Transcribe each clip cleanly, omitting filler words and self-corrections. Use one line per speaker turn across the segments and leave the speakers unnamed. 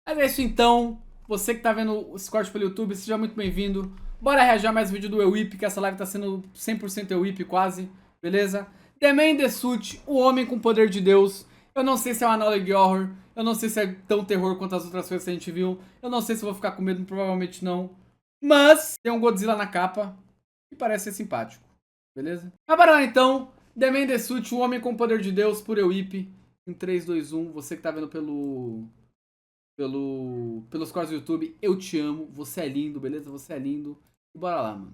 Mas é isso então. Você que tá vendo esse corte pelo YouTube, seja muito bem-vindo. Bora reagir a mais vídeo do EWIP, que essa live tá sendo 100% EWIP quase, beleza? The Man in the Suit, o homem com o poder de Deus. Eu não sei se é um analogue horror, eu não sei se é tão terror quanto as outras coisas que a gente viu. Eu não sei se eu vou ficar com medo, provavelmente não. Mas tem um Godzilla na capa e parece ser simpático, beleza? Mas bora lá então. The Man in the Suit, o homem com o poder de Deus, por EWIP. Em 3, 2, 1, você que tá vendo pelos cortes do YouTube, eu te amo, você é lindo, beleza? Você é lindo. E bora lá, mano.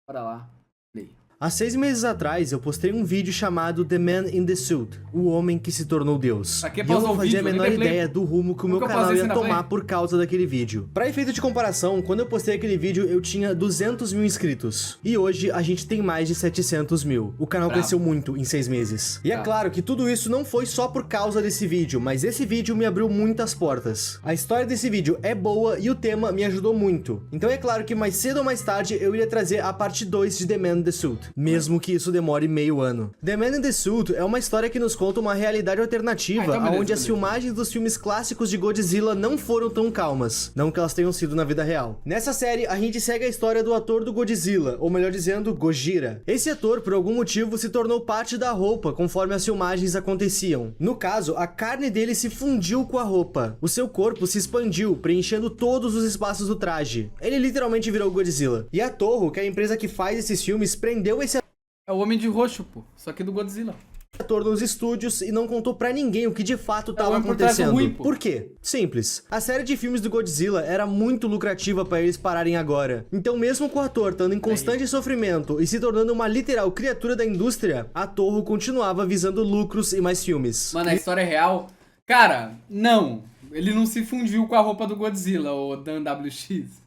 Bora lá. Play.
Há 6 meses atrás, eu postei um vídeo chamado The Man in the Suit, o homem que se tornou Deus.
Pra que
E eu
pausar
não
o
fazia a
vídeo?
menor
Replay.
ideia do rumo que o meu
Como que eu
canal
pausei
ia
sem dar
tomar
play?
por causa daquele vídeo. Pra efeito de comparação, quando eu postei aquele vídeo, eu tinha 200 mil inscritos. E hoje, a gente tem mais de 700 mil. O canal
Bravo.
cresceu muito em 6 meses. E é
Bravo.
claro que tudo isso não foi só por causa desse vídeo, mas esse vídeo me abriu muitas portas. A história desse vídeo é boa e o tema me ajudou muito. Então é claro que mais cedo ou mais tarde, eu iria trazer a parte 2 de The Man in the Suit. Mesmo que isso demore meio ano. The Man in the Suit é uma história que nos conta uma realidade alternativa,
então beleza,
onde as
beleza.
filmagens dos filmes clássicos de Godzilla não foram tão calmas, não que elas tenham sido na vida real. Nessa série, a gente segue a história do ator do Godzilla, ou melhor dizendo, Gojira. Esse ator, por algum motivo, se tornou parte da roupa conforme as filmagens aconteciam. No caso, a carne dele se fundiu com a roupa. O seu corpo se expandiu, preenchendo todos os espaços do traje. Ele literalmente virou Godzilla. E a Toho, que é a empresa que faz esses filmes, prendeu esse
É o Homem de Roxo, pô. Só que do Godzilla.
ator nos estúdios e não contou pra ninguém o que de fato tava
homem por trás do
acontecendo.
ruim, pô.
Por quê? Simples. A série de filmes do Godzilla era muito lucrativa pra eles pararem agora. Então mesmo com o ator estando em constante sofrimento e se tornando uma literal criatura da indústria, a Toho continuava visando lucros e mais filmes.
Mano, a história é real. Cara, não. Ele não se fundiu com a roupa do Godzilla, o Dan WX.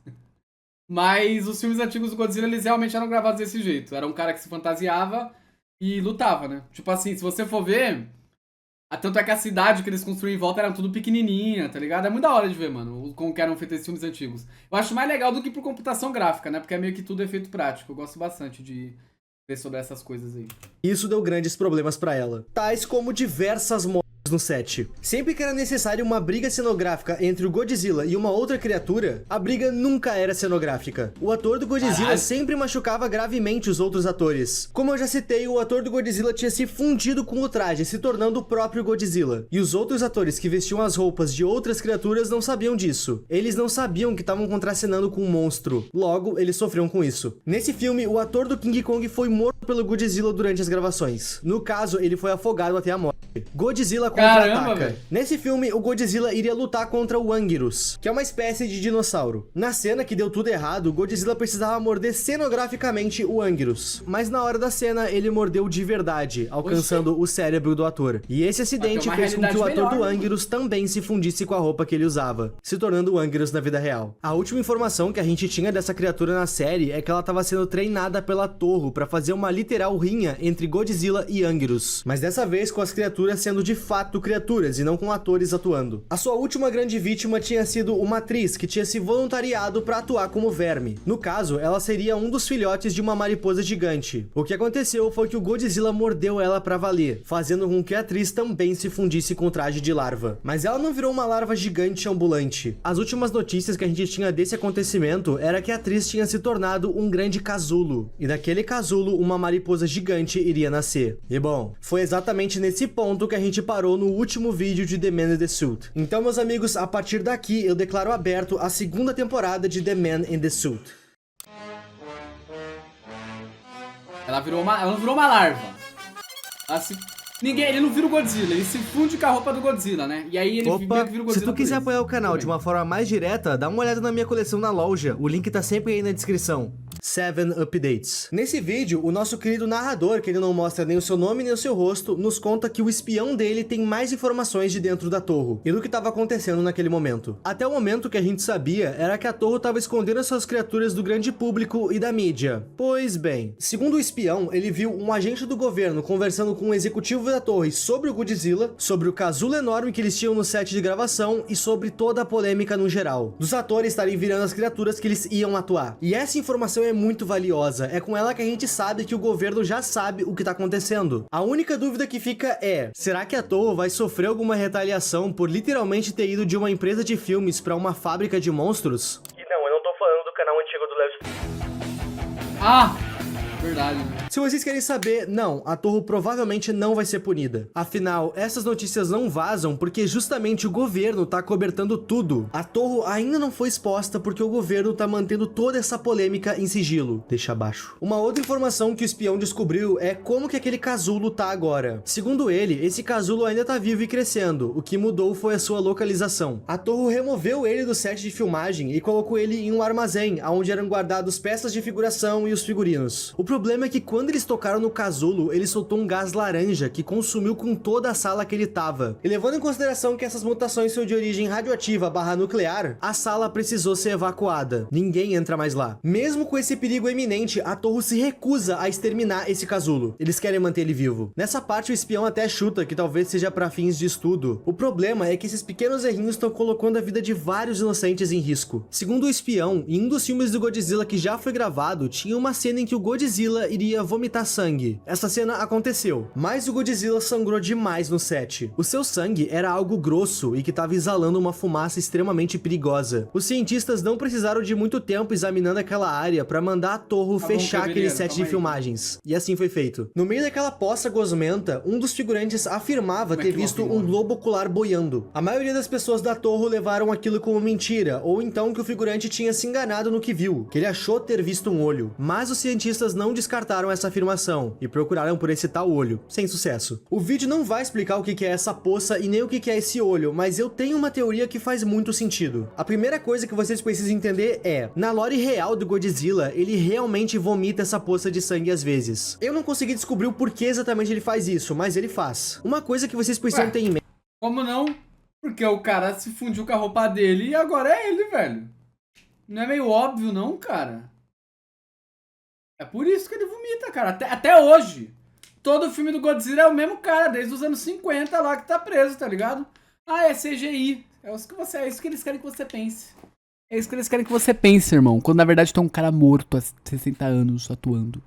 Mas os filmes antigos do Godzilla, eles realmente eram gravados desse jeito. Era um cara que se fantasiava e lutava, né? Tipo assim, se você for ver... Tanto é que a cidade que eles construíam em volta era tudo pequenininha, tá ligado? É muito da hora de ver, mano, como que eram feitos esses filmes antigos. Eu acho mais legal do que por computação gráfica, né? Porque é meio que tudo efeito prático. Eu gosto bastante de ver sobre essas coisas aí.
Isso deu grandes problemas pra ela, tais como diversas mortes no set. Sempre que era necessário uma briga cenográfica entre o Godzilla e uma outra criatura, a briga nunca era cenográfica. O ator do Godzilla
Caralho.
sempre machucava gravemente os outros atores. Como eu já citei, o ator do Godzilla tinha se fundido com o traje, se tornando o próprio Godzilla. E os outros atores que vestiam as roupas de outras criaturas não sabiam disso. Eles não sabiam que estavam contracenando com um monstro. Logo, eles sofriam com isso. Nesse filme, o ator do King Kong foi morto pelo Godzilla durante as gravações. No caso, ele foi afogado até a morte. Godzilla
Caramba,
contra-ataca.
velho.
Nesse filme, o Godzilla iria lutar contra o Anguirus, que é uma espécie de dinossauro. Na cena que deu tudo errado, o Godzilla precisava morder cenograficamente o Anguirus. Mas na hora da cena, ele mordeu de verdade, alcançando o cérebro do ator. E esse acidente
uma
fez com que o
realidade
ator do
melhor, né?
Anguirus também se fundisse com a roupa que ele usava, se tornando o Anguirus na vida real. A última informação que a gente tinha dessa criatura na série é que ela estava sendo treinada pela Toho para fazer uma literal rinha entre Godzilla e Anguirus. Mas dessa vez com as criaturas sendo de fato criaturas e não com atores atuando. A sua última grande vítima tinha sido uma atriz que tinha se voluntariado para atuar como verme. No caso, ela seria um dos filhotes de uma mariposa gigante. O que aconteceu foi que o Godzilla mordeu ela para valer, fazendo com que a atriz também se fundisse com o traje de larva. Mas ela não virou uma larva gigante ambulante. As últimas notícias que a gente tinha desse acontecimento era que a atriz tinha se tornado um grande casulo. E daquele casulo, uma mariposa gigante iria nascer. E bom, foi exatamente nesse ponto que a gente parou no último vídeo de The Man in the Suit. Então, meus amigos, a partir daqui eu declaro aberto a segunda temporada de The Man in the Suit.
Ela não virou uma larva. Ele não vira o Godzilla, ele se funde com a roupa do Godzilla, né? E aí ele meio
Opa,
que vira o
se
Godzilla.
tu quiser
por isso.
apoiar o canal
Tudo
de
bem.
uma forma mais direta, dá uma olhada na minha coleção na loja, o link tá sempre aí na descrição. 7 Updates. Nesse vídeo, o nosso querido narrador, que ele não mostra nem o seu nome nem o seu rosto, nos conta que o espião dele tem mais informações de dentro da Toho e do que estava acontecendo naquele momento. Até o momento que a gente sabia era que a Toho estava escondendo essas criaturas do grande público e da mídia. Pois bem, segundo o espião, ele viu um agente do governo conversando com um executivo da torre sobre o Godzilla, sobre o casulo enorme que eles tinham no set de gravação e sobre toda a polêmica no geral, dos atores estarem virando as criaturas que eles iam atuar. E essa informação é é muito valiosa, é com ela que a gente sabe que o governo já sabe o que tá acontecendo. A única dúvida que fica é, será que a Toho vai sofrer alguma retaliação por literalmente ter ido de uma empresa de filmes pra uma fábrica de monstros?
E não, eu não tô falando do canal antigo do Léo.
Ah, verdade, né?
Se vocês querem saber, não, a Toho provavelmente não vai ser punida. Afinal, essas notícias não vazam porque justamente o governo tá cobertando tudo. A Toho ainda não foi exposta porque o governo tá mantendo toda essa polêmica em sigilo. Deixa abaixo. Uma outra informação que o espião descobriu é como que aquele casulo tá agora. Segundo ele, esse casulo ainda tá vivo e crescendo. O que mudou foi a sua localização. A Toho removeu ele do set de filmagem e colocou ele em um armazém, onde eram guardados peças de figuração e os figurinos. O problema é que quando eles tocaram no casulo, ele soltou um gás laranja que consumiu com toda a sala que ele tava. E levando em consideração que essas mutações são de origem radioativa / nuclear, a sala precisou ser evacuada. Ninguém entra mais lá. Mesmo com esse perigo iminente, a Toho se recusa a exterminar esse casulo. Eles querem manter ele vivo. Nessa parte, o espião até chuta que talvez seja para fins de estudo. O problema é que esses pequenos errinhos estão colocando a vida de vários inocentes em risco. Segundo o espião, em um dos filmes do Godzilla que já foi gravado, tinha uma cena em que o Godzilla iria vomitar sangue. Essa cena aconteceu, mas o Godzilla sangrou demais no set. O seu sangue era algo grosso e que estava exalando uma fumaça extremamente perigosa. Os cientistas não precisaram de muito tempo examinando aquela área para mandar a Toho fechar aquele set de filmagens. E assim foi feito. No meio daquela poça gosmenta, um dos figurantes afirmava ter visto um globo ocular boiando. A maioria das pessoas da Toho levaram aquilo como mentira, ou então que o figurante tinha se enganado no que viu, que ele achou ter visto um olho. Mas os cientistas não descartaram essa afirmação e procuraram por esse tal olho, sem sucesso. O vídeo não vai explicar o que é essa poça e nem o que é esse olho, mas eu tenho uma teoria que faz muito sentido. A primeira coisa que vocês precisam entender é, na lore real do Godzilla, ele realmente vomita essa poça de sangue às vezes. Eu não consegui descobrir o porquê exatamente ele faz isso, mas ele faz. Uma coisa que vocês precisam ter em mente...
Como não? Porque o cara se fundiu com a roupa dele e agora é ele, velho. Não é meio óbvio não, cara? É por isso que ele vomita, cara. Até hoje. Todo filme do Godzilla é o mesmo cara, desde os anos 50 lá que tá preso, tá ligado? Ah, é CGI. É isso que eles querem que você pense. É isso que eles querem que você pense, irmão. Quando na verdade tem um cara morto há 60 anos atuando.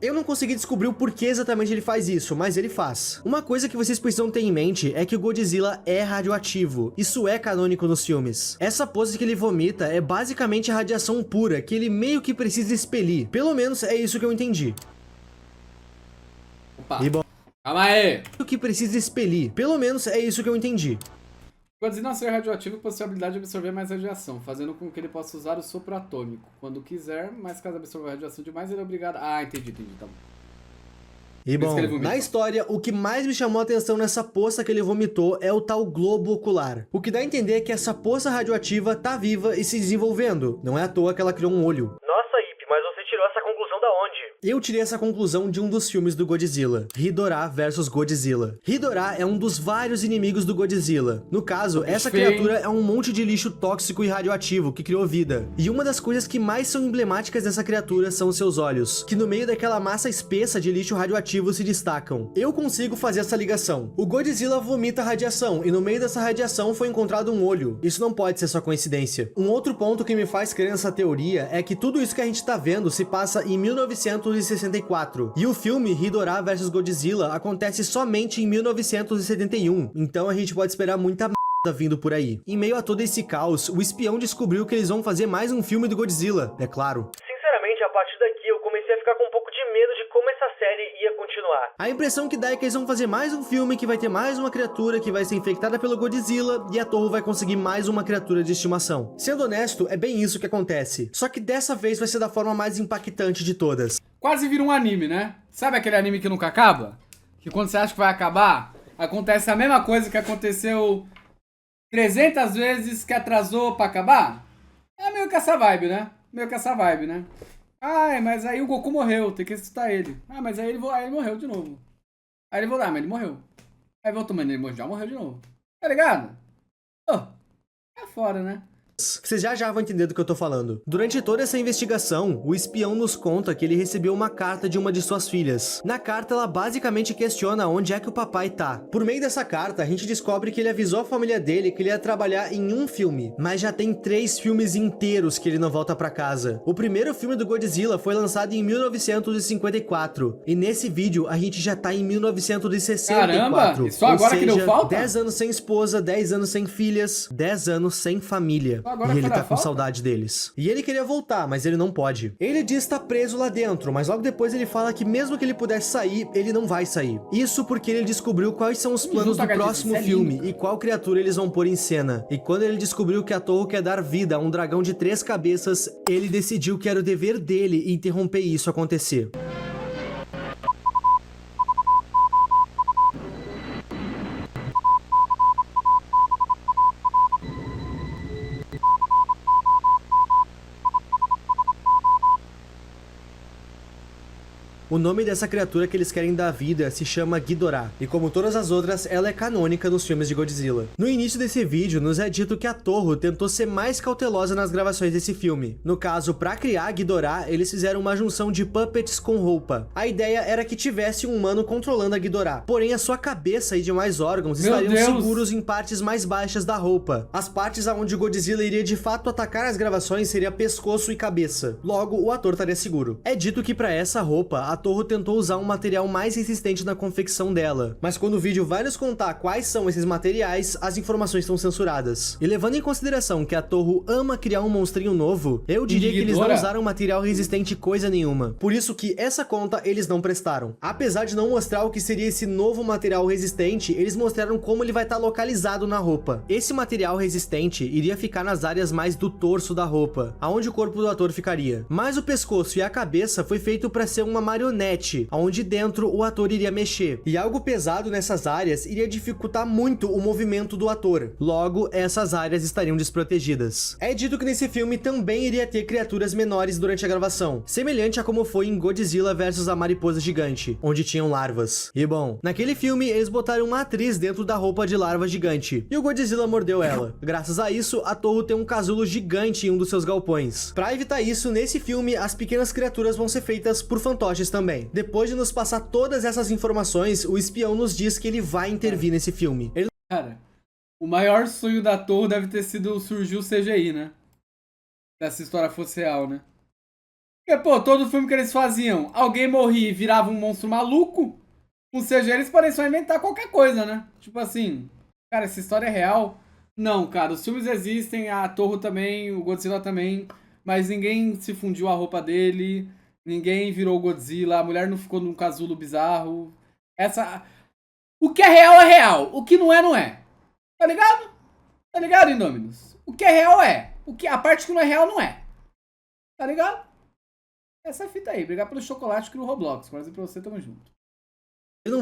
Eu não consegui descobrir o porquê exatamente ele faz isso, mas ele faz. Uma coisa que vocês precisam ter em mente é que o Godzilla é radioativo. Isso é canônico nos filmes. Essa pose que ele vomita é basicamente radiação pura, que ele meio que precisa expelir. Pelo menos é isso que eu entendi.
Opa,
E bom,
calma aí.
o que precisa expelir. Pelo menos é isso que eu entendi.
Godzilla ser radioativo possui a habilidade de absorver mais radiação, fazendo com que ele possa usar o sopro atômico quando quiser, mas caso absorva radiação demais, ele é obrigado... Ah, entendi, tá bom.
E bom, na história, o que mais me chamou a atenção nessa poça que ele vomitou é o tal globo ocular. O que dá a entender que essa poça radioativa tá viva e se desenvolvendo. Não é à toa que ela criou um olho.
Nossa, Ip, mas você tirou essa conclusão da onde?
Eu tirei essa conclusão de um dos filmes do Godzilla, Ghidorah vs Godzilla. Ghidorah é um dos vários inimigos do Godzilla. No caso, essa criatura é um monte de lixo tóxico e radioativo que criou vida. E uma das coisas que mais são emblemáticas dessa criatura são seus olhos, que no meio daquela massa espessa de lixo radioativo se destacam. Eu consigo fazer essa ligação. O Godzilla vomita radiação e no meio dessa radiação foi encontrado um olho. Isso não pode ser só coincidência. Um outro ponto que me faz crer nessa teoria é que tudo isso que a gente tá vendo se passa em 1964. E o filme Ghidorah vs Godzilla acontece somente em 1971. Então a gente pode esperar muita merda vindo por aí. Em meio a todo esse caos, o espião descobriu que eles vão fazer mais um filme do Godzilla, é claro.
Sinceramente, a partir daqui eu comecei a ficar com um pouco de medo de como essa série ia continuar.
A impressão que dá é que eles vão fazer mais um filme que vai ter mais uma criatura que vai ser infectada pelo Godzilla e a Toho vai conseguir mais uma criatura de estimação. Sendo honesto, é bem isso que acontece. Só que dessa vez vai ser da forma mais impactante de todas.
Quase vira um anime, né? Sabe aquele anime que nunca acaba? Que quando você acha que vai acabar, acontece a mesma coisa que aconteceu 300 vezes que atrasou pra acabar? É meio que essa vibe, né? Ai, mas aí o Goku morreu, tem que ressuscitar ele. Ah, mas aí ele morreu de novo. Aí ele voltou, mas ele morreu. Aí voltou, mas ele já morreu de novo. Tá ligado? Oh, é fora, né?
Vocês já vão entender do que eu tô falando. Durante toda essa investigação, o espião nos conta que ele recebeu uma carta de uma de suas filhas. Na carta, ela basicamente questiona onde é que o papai tá. Por meio dessa carta, a gente descobre que ele avisou a família dele que ele ia trabalhar em um filme, mas já tem 3 filmes inteiros que ele não volta pra casa. O primeiro filme do Godzilla foi lançado em 1954, e nesse vídeo a gente já tá em 1964.
Caramba, e só agora que deu falta?
10 anos sem esposa, 10 anos sem filhas, 10 anos sem família.
Agora
E ele tá com
falta?
saudade deles. E ele queria voltar, mas ele não pode. Ele diz estar preso lá dentro, mas logo depois ele fala que mesmo que ele pudesse sair, ele não vai sair. Isso porque ele descobriu quais são os planos do próximo filme e qual criatura eles vão pôr em cena. E quando ele descobriu que a Toho quer dar vida a um dragão de 3 cabeças, ele decidiu que era o dever dele interromper isso acontecer. O nome dessa criatura que eles querem dar vida se chama Ghidorah, e como todas as outras, ela é canônica nos filmes de Godzilla. No início desse vídeo, nos é dito que a Toho tentou ser mais cautelosa nas gravações desse filme. No caso, pra criar Ghidorah, eles fizeram uma junção de puppets com roupa. A ideia era que tivesse um humano controlando a Ghidorah, porém a sua cabeça e demais órgãos estariam seguros em partes mais baixas da roupa. As partes aonde o Godzilla iria de fato atacar as gravações seria pescoço e cabeça. Logo, o ator estaria seguro. É dito que pra essa roupa, a Toho tentou usar um material mais resistente na confecção dela, mas quando o vídeo vai nos contar quais são esses materiais, as informações são censuradas. E levando em consideração que a Toho ama criar um monstrinho novo, eu diria que eles não usaram material resistente coisa nenhuma. Por isso que essa conta eles não prestaram. Apesar de não mostrar o que seria esse novo material resistente, eles mostraram como ele vai estar localizado na roupa. Esse material resistente iria ficar nas áreas mais do torso da roupa, aonde o corpo do ator ficaria. Mas o pescoço e a cabeça foi feito para ser uma marionete, onde dentro o ator iria mexer. E algo pesado nessas áreas iria dificultar muito o movimento do ator. Logo, essas áreas estariam desprotegidas. É dito que nesse filme também iria ter criaturas menores durante a gravação, semelhante a como foi em Godzilla vs a Mariposa Gigante, onde tinham larvas. E bom, naquele filme eles botaram uma atriz dentro da roupa de larva gigante, e o Godzilla mordeu ela. Graças a isso, a Toho tem um casulo gigante em um dos seus galpões. Pra evitar isso, nesse filme, as pequenas criaturas vão ser feitas por fantoches também. Depois de nos passar todas essas informações, o espião nos diz que ele vai intervir nesse filme.
Cara, o maior sonho da Toho deve ter sido surgir o CGI, né? Se essa história fosse real, né? Porque, pô, todo filme que eles faziam, alguém morria e virava um monstro maluco, com CGI eles podem só inventar qualquer coisa, né? Tipo assim, cara, essa história é real? Não, cara, os filmes existem, a Toho também, o Godzilla também, mas ninguém se fundiu a roupa dele, ninguém virou Godzilla, a mulher não ficou num casulo bizarro. O que é real, o que não é, não é. Tá ligado? Tá ligado, Indominus? O que é real é. A parte que não é real, não é. Tá ligado? Essa fita aí. Obrigado pelo chocolate que no Roblox. Mas pra você, tamo junto.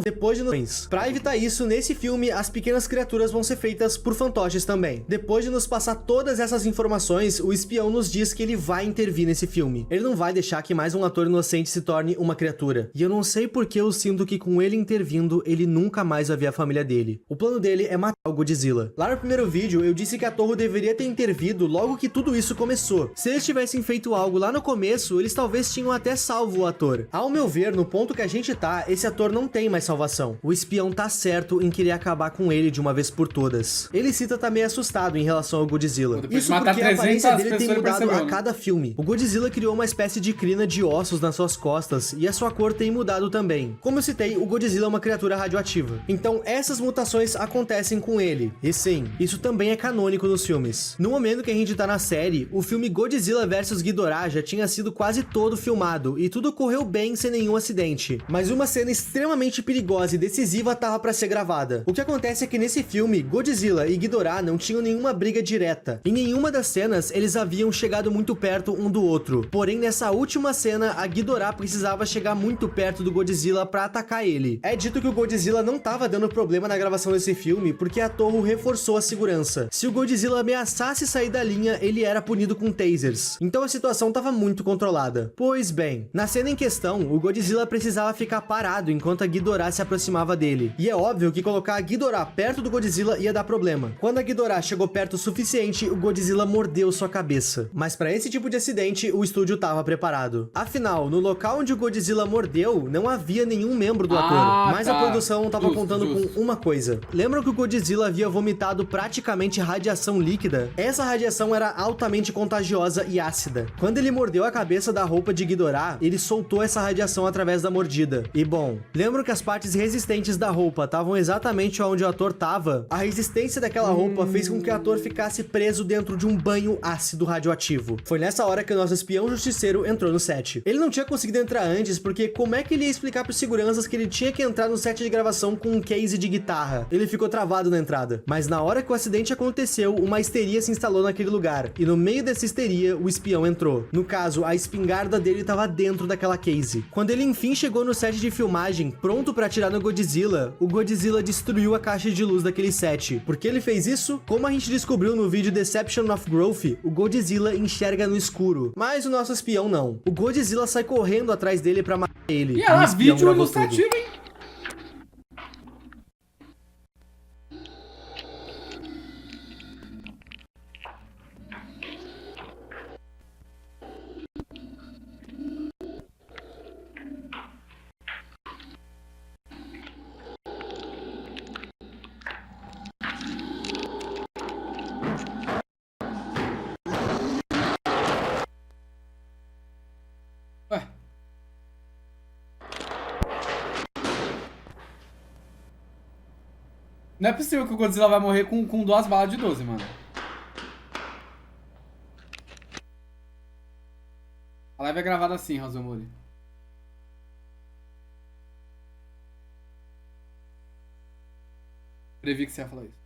Depois de Pra evitar isso, nesse filme, as pequenas criaturas vão ser feitas por fantoches também. Depois de nos passar todas essas informações, o espião nos diz que ele vai intervir nesse filme. Ele não vai deixar que mais um ator inocente se torne uma criatura. E eu não sei porque eu sinto que com ele intervindo, ele nunca mais vai ver a família dele. O plano dele é matar o Godzilla. Lá no primeiro vídeo, eu disse que a Toho deveria ter intervido logo que tudo isso começou. Se eles tivessem feito algo lá no começo, eles talvez tinham até salvo o ator. Ao meu ver, no ponto que a gente tá, esse ator não tem mais salvação. O espião tá certo em querer acabar com ele de uma vez por todas. Ele cita tá meio assustado em relação ao Godzilla. Isso porque a aparência dele tem mudado a cada filme. O Godzilla criou uma espécie de crina de ossos nas suas costas e a sua cor tem mudado também. Como eu citei, o Godzilla é uma criatura radioativa. Então essas mutações acontecem com ele. E sim, isso também é canônico nos filmes. No momento que a gente tá na série, o filme Godzilla vs Ghidorah já tinha sido quase todo filmado e tudo correu bem sem nenhum acidente. Mas uma cena extremamente perigosa e decisiva tava pra ser gravada. O que acontece é que nesse filme, Godzilla e Ghidorah não tinham nenhuma briga direta. Em nenhuma das cenas, eles haviam chegado muito perto um do outro. Porém, nessa última cena, a Ghidorah precisava chegar muito perto do Godzilla pra atacar ele. É dito que o Godzilla não tava dando problema na gravação desse filme, porque porque a Toho reforçou a segurança. Se o Godzilla ameaçasse sair da linha, ele era punido com tasers. Então a situação estava muito controlada. Pois bem, na cena em questão, o Godzilla precisava ficar parado enquanto a Ghidorah se aproximava dele. E é óbvio que colocar a Ghidorah perto do Godzilla ia dar problema. Quando a Ghidorah chegou perto o suficiente, o Godzilla mordeu sua cabeça. Mas para esse tipo de acidente, o estúdio estava preparado. Afinal, no local onde o Godzilla mordeu, não havia nenhum membro do ator. Mas a produção estava contando com uma coisa. Lembram que o Godzilla havia vomitado praticamente radiação líquida? Essa radiação era altamente contagiosa e ácida. Quando ele mordeu a cabeça da roupa de Ghidorah, ele soltou essa radiação através da mordida. E bom, lembram que as partes resistentes da roupa estavam exatamente onde o ator estava? A resistência daquela roupa fez com que o ator ficasse preso dentro de um banho ácido radioativo. Foi nessa hora que o nosso espião justiceiro entrou no set. Ele não tinha conseguido entrar antes, porque como é que ele ia explicar pros seguranças que ele tinha que entrar no set de gravação com um case de guitarra? Ele ficou travado na entrada. Mas na hora que o acidente aconteceu, uma histeria se instalou naquele lugar. E no meio dessa histeria, o espião entrou. No caso, a espingarda dele estava dentro daquela case. Quando ele enfim chegou no set de filmagem, pronto pra atirar no Godzilla, o Godzilla destruiu a caixa de luz daquele set. Por que ele fez isso? Como a gente descobriu no vídeo Deception of Growth, o Godzilla enxerga no escuro. Mas o nosso espião não. O Godzilla sai correndo atrás dele pra matar ele.
E ela, vídeo ilustrativo, hein? Ué. Não é possível que o Godzilla vai morrer com 2 balas de 12, mano. A live é gravada assim, Rosomori. Previ que você ia falar isso.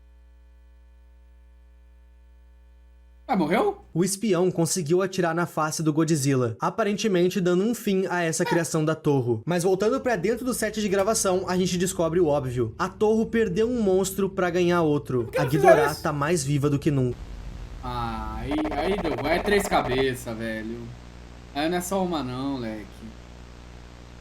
Ah, morreu?
O espião conseguiu atirar na face do Godzilla, aparentemente dando um fim a essa criação da Toho. Mas voltando pra dentro do set de gravação, a gente descobre o óbvio. A Toho perdeu um monstro pra ganhar outro. A Ghidorah tá mais viva do que nunca.
Ah, aí deu. É 3 cabeças, velho. Aí não é só uma não, leque.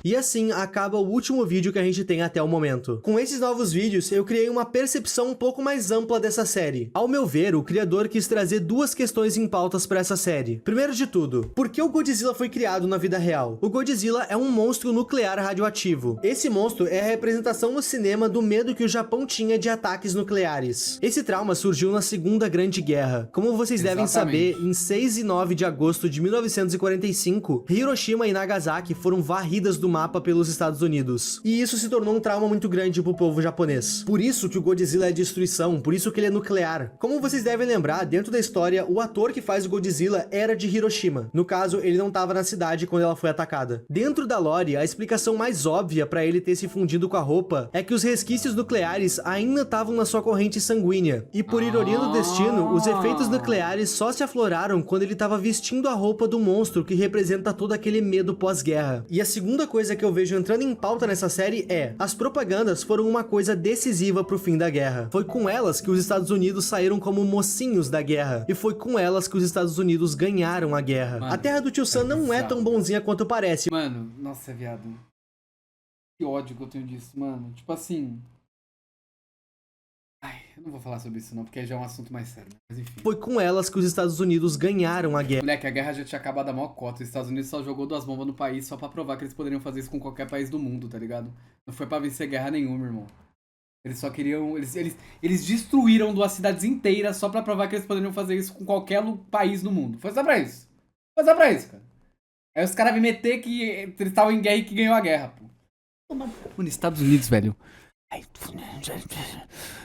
E assim acaba o último vídeo que a gente tem até o momento. Com esses novos vídeos, eu criei uma percepção um pouco mais ampla dessa série. Ao meu ver, o criador quis trazer 2 questões em pautas para essa série. Primeiro de tudo, por que o Godzilla foi criado na vida real? O Godzilla é um monstro nuclear radioativo. Esse monstro é a representação no cinema do medo que o Japão tinha de ataques nucleares. Esse trauma surgiu na Segunda Grande Guerra. Como vocês devem saber, em 6 e 9 de agosto de 1945, Hiroshima e Nagasaki foram varridas do mapa pelos Estados Unidos. E isso se tornou um trauma muito grande pro povo japonês. Por isso que o Godzilla é destruição, por isso que ele é nuclear. Como vocês devem lembrar, dentro da história, o ator que faz o Godzilla era de Hiroshima. No caso, ele não estava na cidade quando ela foi atacada. Dentro da lore, a explicação mais óbvia pra ele ter se fundido com a roupa é que os resquícios nucleares ainda estavam na sua corrente sanguínea. E por ironia do destino, os efeitos nucleares só se afloraram quando ele estava vestindo a roupa do monstro que representa todo aquele medo pós-guerra. E a segunda coisa que eu vejo entrando em pauta nessa série é: as propagandas foram uma coisa decisiva pro fim da guerra. Foi com elas que os Estados Unidos saíram como mocinhos da guerra. E foi com elas que os Estados Unidos ganharam a guerra. Mano, a terra do Tio Sam não é tão bonzinha quanto parece.
Mano, nossa, viado. Que ódio que eu tenho disso, mano. Tipo assim... Ai, eu não vou falar sobre isso não, porque já é um assunto mais sério, né? Mas enfim.
Foi com elas que os Estados Unidos ganharam a guerra.
Moleque, a guerra já tinha acabado a maior cota. Os Estados Unidos só jogou 2 bombas no país só pra provar que eles poderiam fazer isso com qualquer país do mundo, tá ligado? Não foi pra vencer guerra nenhuma, irmão. Eles só queriam... Eles destruíram 2 cidades inteiras só pra provar que eles poderiam fazer isso com qualquer país do mundo. Foi só pra isso. Foi só pra isso, cara. Aí os caras me meter que eles estavam em guerra e que ganhou a guerra, pô. Mano, Estados Unidos, velho. Ai,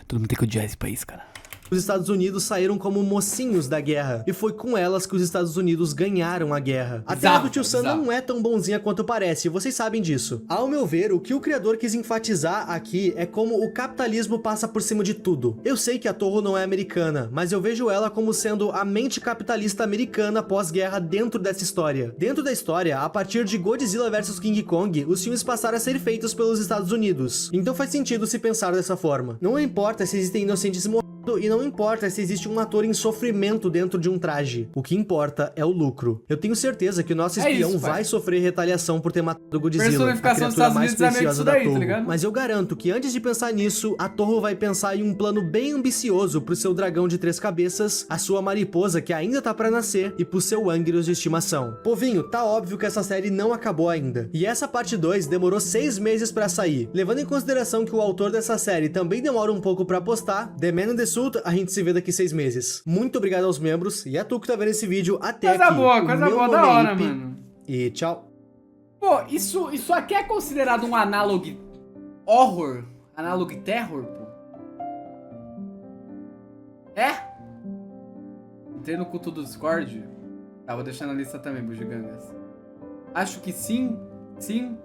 todo mundo tem que odiar esse país, cara.
os Estados Unidos saíram como mocinhos da guerra, e foi com elas que os Estados Unidos ganharam a guerra. A Terra do Tio Sam não é tão bonzinha quanto parece, vocês sabem disso. Ao meu ver, o que o criador quis enfatizar aqui é como o capitalismo passa por cima de tudo. Eu sei que a Toho não é americana, mas eu vejo ela como sendo a mente capitalista americana pós-guerra dentro dessa história. Dentro da história, a partir de Godzilla vs King Kong, os filmes passaram a ser feitos pelos Estados Unidos. Então faz sentido se pensar dessa forma. Não importa se existem inocentes morrendo, e não importa se existe um ator em sofrimento dentro de um traje. O que importa é o lucro. Eu tenho certeza que o nosso espião vai sofrer retaliação por ter matado o Godzilla, a criatura mais preciosa da Toho. Mas eu garanto que antes de pensar nisso, a Toho vai pensar em um plano bem ambicioso pro seu dragão de 3 cabeças, a sua mariposa que ainda tá pra nascer e pro seu Anguirus de estimação. Povinho, tá óbvio que essa série não acabou ainda. E essa parte 2 demorou 6 meses pra sair. Levando em consideração que o autor dessa série também demora um pouco pra postar, The Man in the Suit, a gente se vê daqui 6 meses. Muito obrigado aos membros e a tu que tá vendo esse vídeo até aqui.
Coisa boa, da hora, mano.
E tchau.
Pô, isso aqui é considerado um analog horror? Analog terror, pô? É? Entrei no culto do Discord. Tá, vou deixar na lista também, bugigangas. Acho que sim, sim.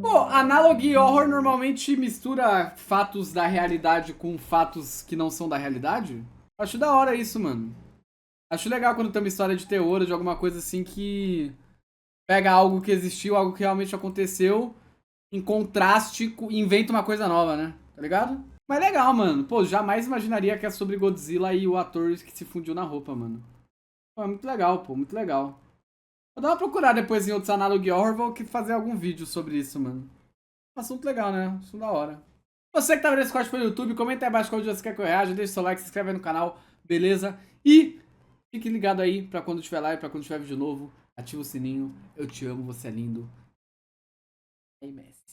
Pô, analog horror normalmente mistura fatos da realidade com fatos que não são da realidade? Acho da hora isso, mano. Acho legal quando tem uma história de terror, de alguma coisa assim que pega algo que existiu, algo que realmente aconteceu, em contraste, e inventa uma coisa nova, né? Tá ligado? Mas legal, mano. Pô, jamais imaginaria que é sobre Godzilla e o ator que se fundiu na roupa, mano. Pô, é muito legal, pô, muito legal. Vou dar uma procurada depois em outros analog horror, vou fazer algum vídeo sobre isso, mano. Assunto legal, né? Assunto da hora. Você que tá vendo esse corte pelo YouTube, comenta aí abaixo qual vídeo você quer que eu reaja, deixa seu like, se inscreve aí no canal, beleza? E fique ligado aí pra quando tiver live, pra quando tiver vídeo novo, ativa o sininho. Eu te amo, você é lindo. Ei, Messi.